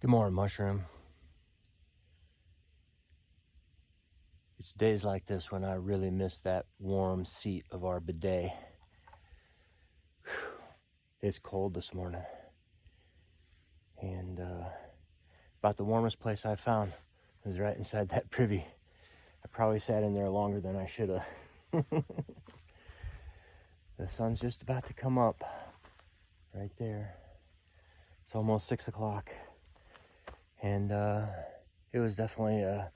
Good morning, Mushroom. It's days like this when I really miss that warm seat of our bidet. Whew. It's cold this morning. And about the warmest place I found was right inside that privy. I probably sat in there longer than I should have. The sun's just about to come up right there. It's almost 6 o'clock. And it was definitely a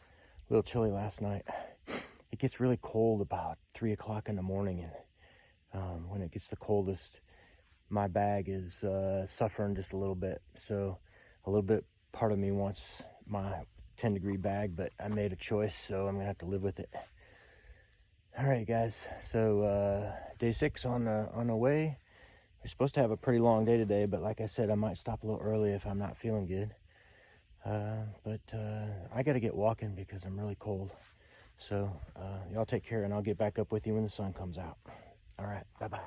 little chilly last night. It gets really cold about 3 o'clock in the morning, and when it gets the coldest, my bag is suffering just a little bit. So a little bit part of me wants my 10-degree bag, but I made a choice, so I'm gonna have to live with it. All right, guys. So day 6 on the way. We're supposed to have a pretty long day today, but like I said, I might stop a little early if I'm not feeling good. But I got to get walking because I'm really cold. So y'all take care, and I'll get back up with you when the sun comes out. All right, bye-bye.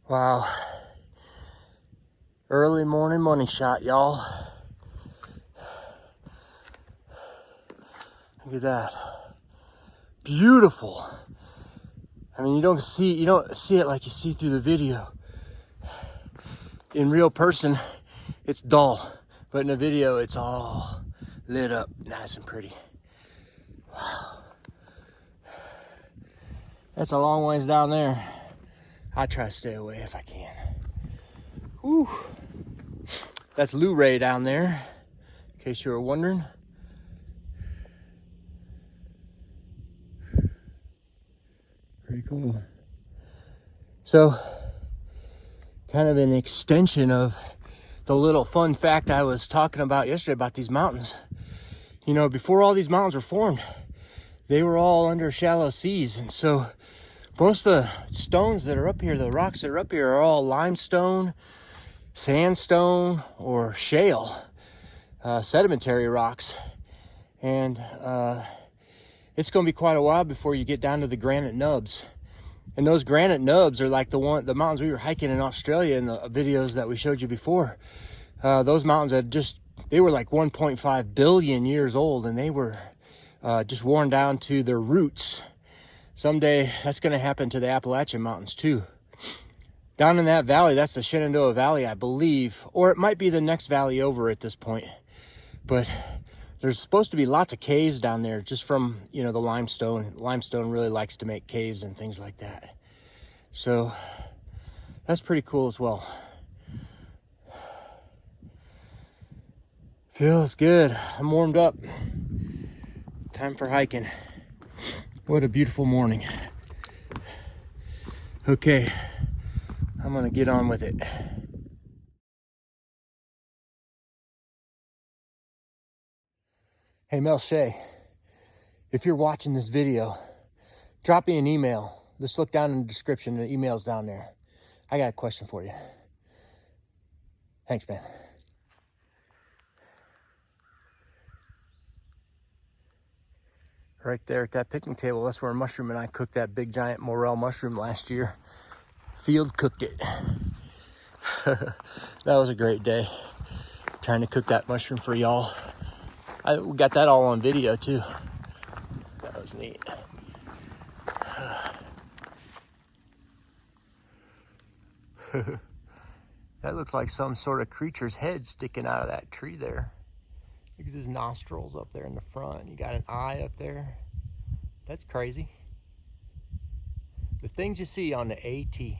Wow. Early morning money shot, y'all. Look at that. Beautiful. I mean, you don't see it like you see through the video. In real person, it's dull, but in the video, it's all lit up, nice and pretty. Wow. That's a long ways down there. I try to stay away if I can. Whew. That's Luray down there, in case you were wondering. Pretty cool. So, kind of an extension of the little fun fact I was talking about yesterday about these mountains. You know, before all these mountains were formed, they were all under shallow seas. And so most of the stones that are up here, the rocks that are up here, are all limestone, sandstone, or shale, sedimentary rocks. And it's going to be quite a while before you get down to the granite nubs. And those granite nubs are like the mountains we were hiking in Australia in the videos that we showed you before. Those mountains they were like 1.5 billion years old, and they were just worn down to their roots. Someday that's going to happen to the Appalachian Mountains too. Down in that valley, that's the Shenandoah Valley, I believe, or it might be the next valley over at this point. But there's supposed to be lots of caves down there just from, the limestone. Limestone really likes to make caves and things like that. So that's pretty cool as well. Feels good. I'm warmed up. Time for hiking. What a beautiful morning. Okay, I'm gonna get on with it. Hey, Mel Shea, if you're watching this video, drop me an email. Just look down in the description, the email's down there. I got a question for you. Thanks, man. Right there at that picnic table, that's where Mushroom and I cooked that big giant morel mushroom last year. Field cooked it. That was a great day, trying to cook that mushroom for y'all. We got that all on video too. That was neat. That looks like some sort of creature's head sticking out of that tree there. Look at his nostrils up there in the front. You got an eye up there. That's crazy. The things you see on the AT.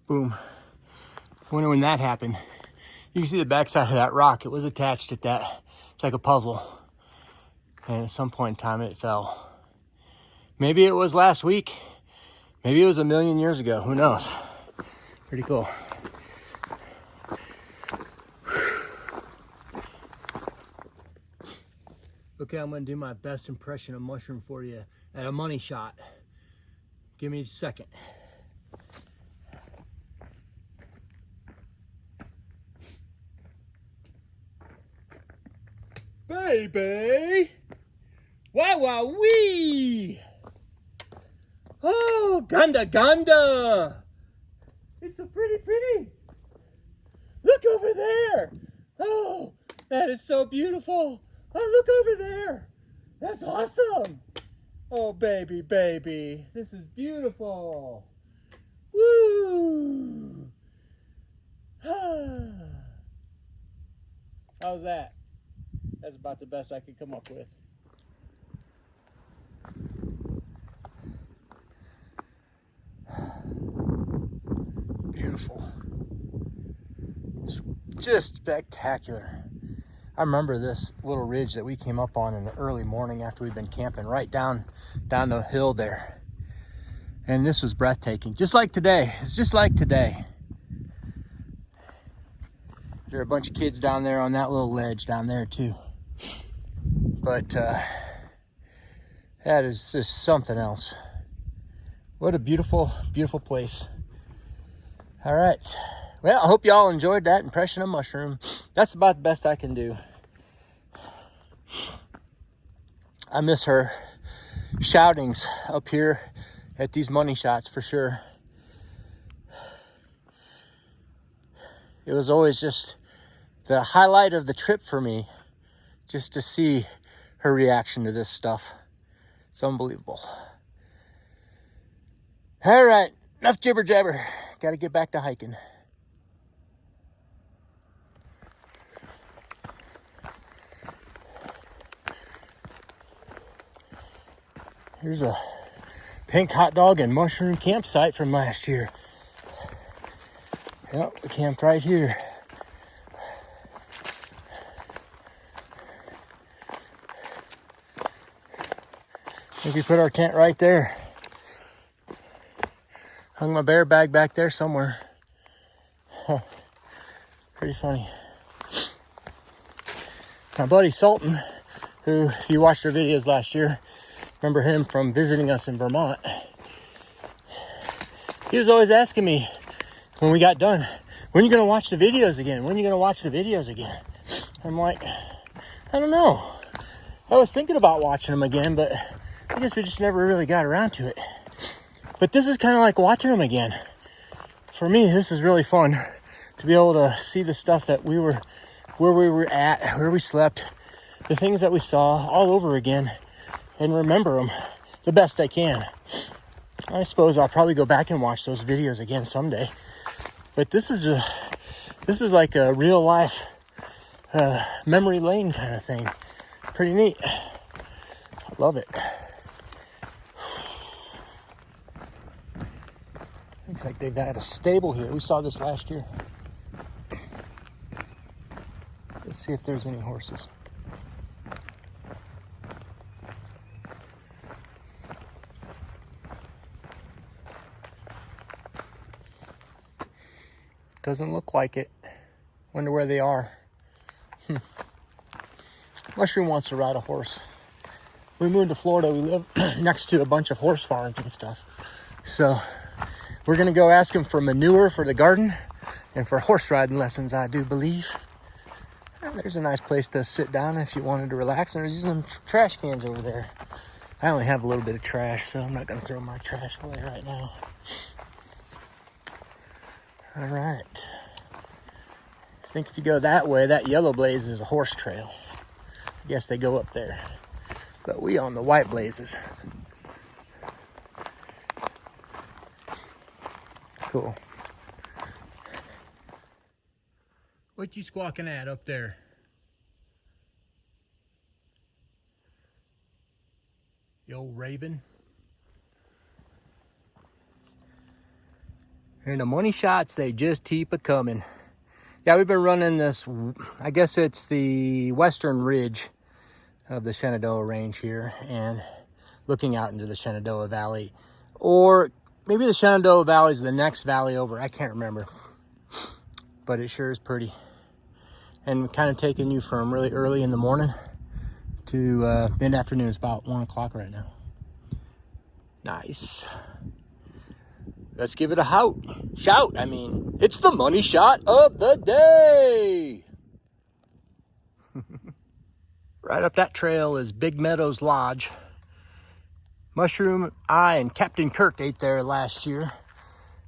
Boom. Wonder when that happened. You can see the backside of that rock. It was attached at that. It's like a puzzle. And at some point in time, it fell. Maybe it was last week. Maybe it was 1,000,000 years ago. Who knows? Pretty cool. Okay, I'm going to do my best impression of mushroom for you at a money shot. Give me a second. Baby! Wow, wow, wee! Oh, Ganda, Ganda! It's so pretty, pretty! Look over there! Oh, that is so beautiful! Oh, look over there! That's awesome! Oh, baby, baby, this is beautiful! Woo! How's that? That's about the best I could come up with. Beautiful. It's just spectacular. I remember this little ridge that we came up on in the early morning after we'd been camping right down the hill there. And this was breathtaking, just like today. It's just like today. There are a bunch of kids down there on that little ledge down there too. But that is just something else. What a beautiful, beautiful place. All right. Well, I hope y'all enjoyed that impression of mushroom. That's about the best I can do. I miss her shoutings up here at these money shots for sure. It was always just the highlight of the trip for me, just to see her reaction to this stuff. It's unbelievable. All right, enough jibber jabber. Got to get back to hiking. Here's a pink hot dog and mushroom campsite from last year. Yep, we camped right here. I think we put our tent right there. Hung my bear bag back there somewhere. Huh. Pretty funny. My buddy Sultan, who, if you watched our videos last year, remember him from visiting us in Vermont. He was always asking me when we got done, when are you going to watch the videos again? When are you going to watch the videos again? I'm like, I don't know. I was thinking about watching them again, but I guess we just never really got around to it. But this is kind of like watching them again. For me, this is really fun to be able to see the stuff that we were, where we were at, where we slept, the things that we saw all over again, and remember them the best I can. I suppose I'll probably go back and watch those videos again someday. But this is like a real life memory lane kind of thing. Pretty neat. I love it. Looks like they've got a stable here. We saw this last year. Let's see if there's any horses. Doesn't look like it. Wonder where they are. Mushroom wants to ride a horse. We moved to Florida. We live next to a bunch of horse farms and stuff. So we're going to go ask him for manure for the garden and for horse riding lessons, I do believe. And there's a nice place to sit down if you wanted to relax. And there's some trash cans over there. I only have a little bit of trash, so I'm not going to throw my trash away right now. All right. I think if you go that way, that yellow blaze is a horse trail. I guess they go up there. But we on the white blazes. Cool. What you squawking at up there? You old raven. And the money shots, they just keep a-coming. Yeah, we've been running this, I guess it's the western ridge of the Shenandoah Range here, and looking out into the Shenandoah Valley. Or maybe the Shenandoah Valley is the next valley over. I can't remember. But it sure is pretty. And kind of taking you from really early in the morning to mid-afternoon. It's about 1 o'clock right now. Nice. let's give it a shout. I mean, it's the money shot of the day. Right up that trail is Big Meadows Lodge. Mushroom, I, and Captain Kirk ate there last year.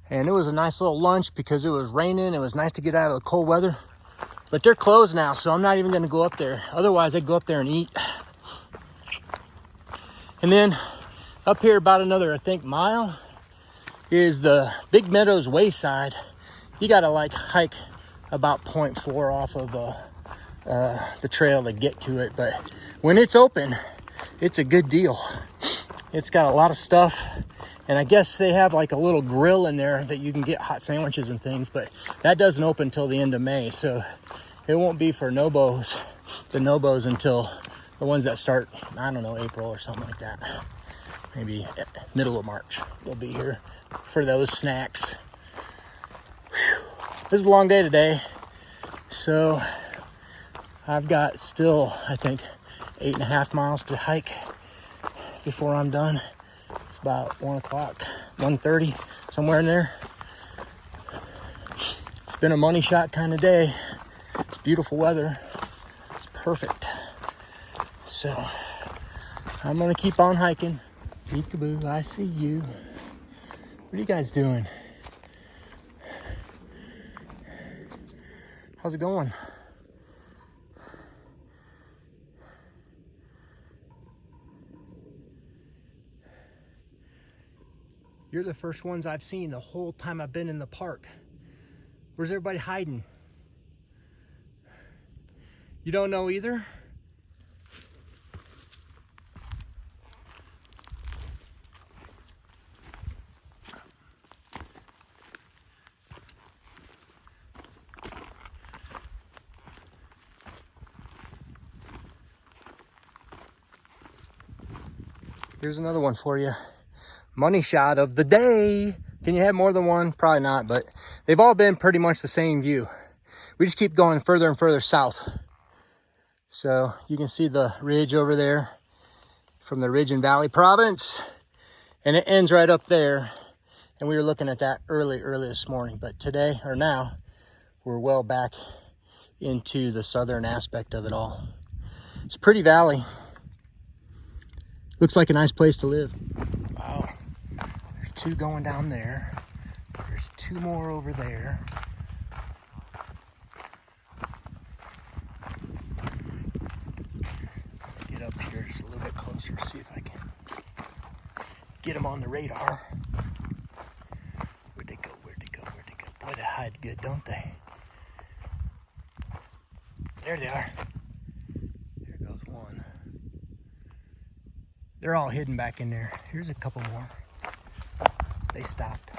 And it was a nice little lunch because it was raining. It was nice to get out of the cold weather. But they're closed now, so I'm not even going to go up there. Otherwise, I'd go up there and eat. And then up here about another, I think, mile is the Big Meadows Wayside. You got to like hike about 0.4 off of the trail to get to it. But when it's open, it's a good deal. It's got a lot of stuff. And I guess they have like a little grill in there that you can get hot sandwiches and things. But that doesn't open until the end of May. So it won't be for the nobos until the ones that start, I don't know, April or something like that. Maybe middle of March they'll be here for those snacks. Whew. This is a long day today. So I've got still, I think, 8.5 miles to hike before I'm done. It's about 1 o'clock, 1:30, somewhere in there. It's been a money shot kind of day. It's beautiful weather. It's perfect. So I'm gonna keep on hiking. Peekaboo, I see you. What are you guys doing? How's it going? You're the first ones I've seen the whole time I've been in the park. Where's everybody hiding? You don't know either? Here's another one for you. Money shot of the day. Can you have more than one? Probably not, but they've all been pretty much the same view. We just keep going further and further south. So you can see the ridge over there from the Ridge and Valley province, and it ends right up there. And we were looking at that early this morning, but today, or now, we're well back into the southern aspect of it all. It's a pretty valley. Looks like a nice place to live. Wow. There's 2 going down there. There's 2 more over there. Get up here just a little bit closer, see if I can get them on the radar. Where'd they go? Boy, they hide good, don't they? There they are. There goes one. They're all hidden back in there. Here's a couple more. They stopped.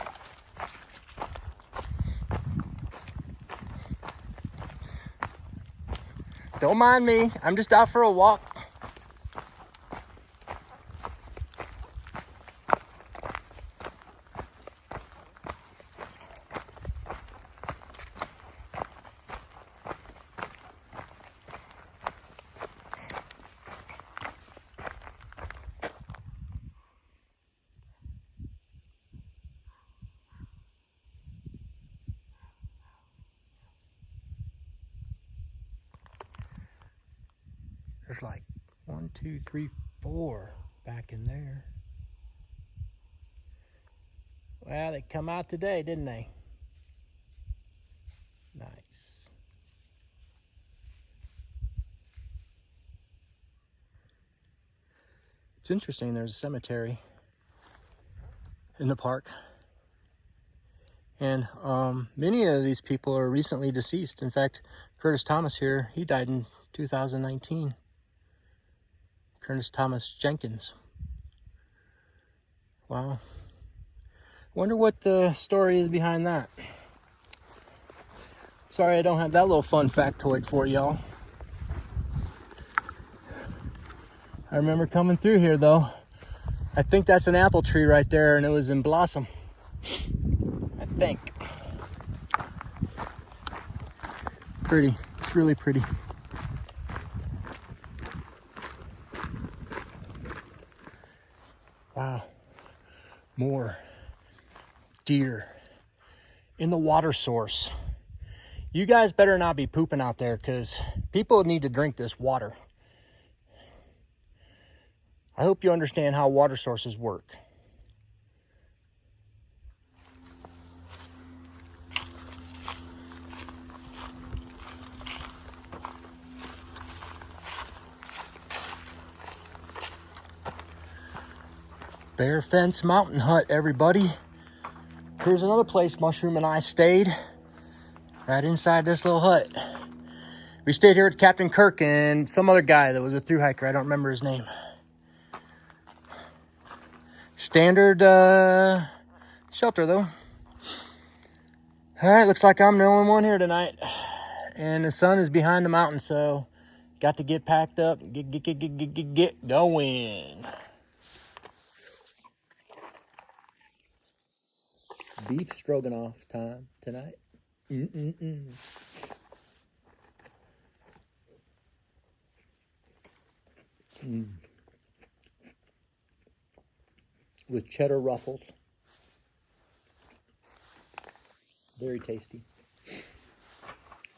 Don't mind me. I'm just out for a walk. There's like 1, 2, 3, 4 back in there. Well, they come out today, didn't they? Nice. It's interesting, there's a cemetery in the park. And many of these people are recently deceased. In fact, Curtis Thomas here, he died in 2019. Curtis Thomas Jenkins. Wow. Wonder what the story is behind that. Sorry I don't have that little fun factoid for y'all. I remember coming through here though. I think that's an apple tree right there, and it was in blossom. I think. Pretty. It's really pretty. Wow. More. deer in the water source. You guys better not be pooping out there, because people need to drink this water. I hope you understand how water sources work. Bear Fence Mountain Hut, everybody. Here's another place Mushroom and I stayed, right inside this little hut. We stayed here with Captain Kirk and some other guy that was a thru hiker. I don't remember his name. Standard shelter, though. All right, looks like I'm the only one here tonight. And the sun is behind the mountain, so got to get packed up, get going. Beef stroganoff time tonight. With cheddar ruffles. Very tasty.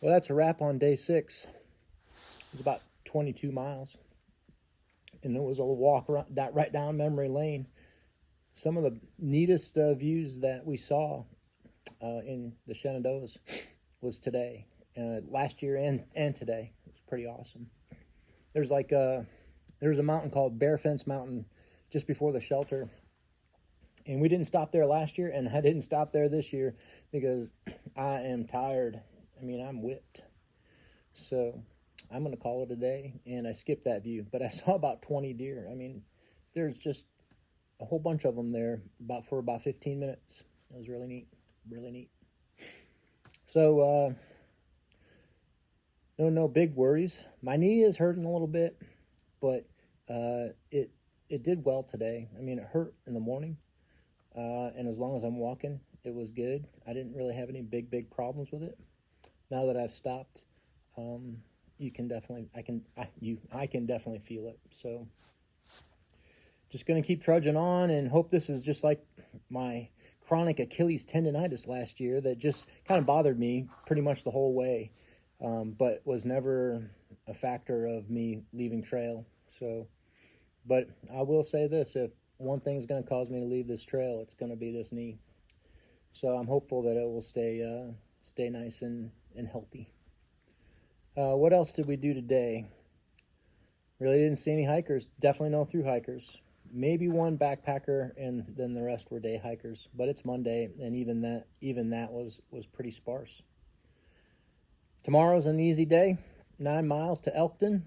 Well, that's a wrap on day 6. It was about 22 miles. And it was a walk around, right down memory lane. Some of the neatest views that we saw in the Shenandoahs was today. Last year and today. It was pretty awesome. There's a mountain called Bear Fence Mountain just before the shelter. And we didn't stop there last year, and I didn't stop there this year because I am tired. I mean, I'm whipped. So I'm going to call it a day, and I skipped that view. But I saw about 20 deer. I mean, there's just a whole bunch of them there for about 15 minutes. It was really neat, really neat. So no big worries. My knee is hurting a little bit, but it did well today. I mean, it hurt in the morning. And as long as I'm walking, it was good. I didn't really have any big problems with it. Now that I've stopped, I can definitely feel it. So just going to keep trudging on and hope this is just like my chronic Achilles tendonitis last year that just kind of bothered me pretty much the whole way, but was never a factor of me leaving trail. So, but I will say this, if one thing is going to cause me to leave this trail, it's going to be this knee. So I'm hopeful that it will stay nice and healthy. What else did we do today? Really didn't see any hikers. Definitely no thru hikers. Maybe one backpacker, and then the rest were day hikers. But it's Monday, and even that was pretty sparse. Tomorrow's an easy day. 9 miles to Elkton.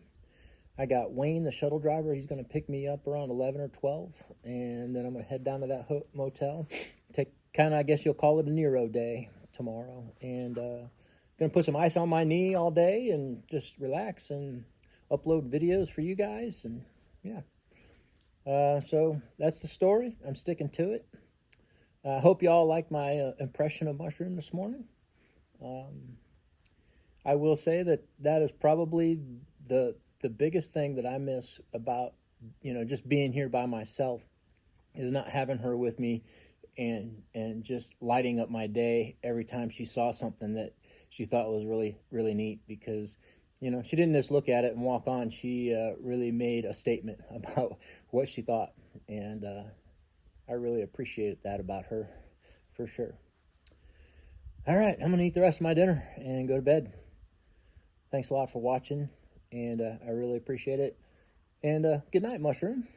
I got Wayne, the shuttle driver. He's going to pick me up around 11 or 12, and then I'm going to head down to that motel. Take kind of, I guess you'll call it a Nero day tomorrow, and going to put some ice on my knee all day and just relax and upload videos for you guys, and yeah. So that's the story. I'm sticking to it. I hope you all like my impression of Mushroom this morning. I will say that is probably the biggest thing that I miss about, just being here by myself is not having her with me and just lighting up my day every time she saw something that she thought was really, really neat, because, she didn't just look at it and walk on. She really made a statement about what she thought, and I really appreciated that about her, for sure. All right, I'm going to eat the rest of my dinner and go to bed. Thanks a lot for watching, and I really appreciate it. And good night, Mushroom.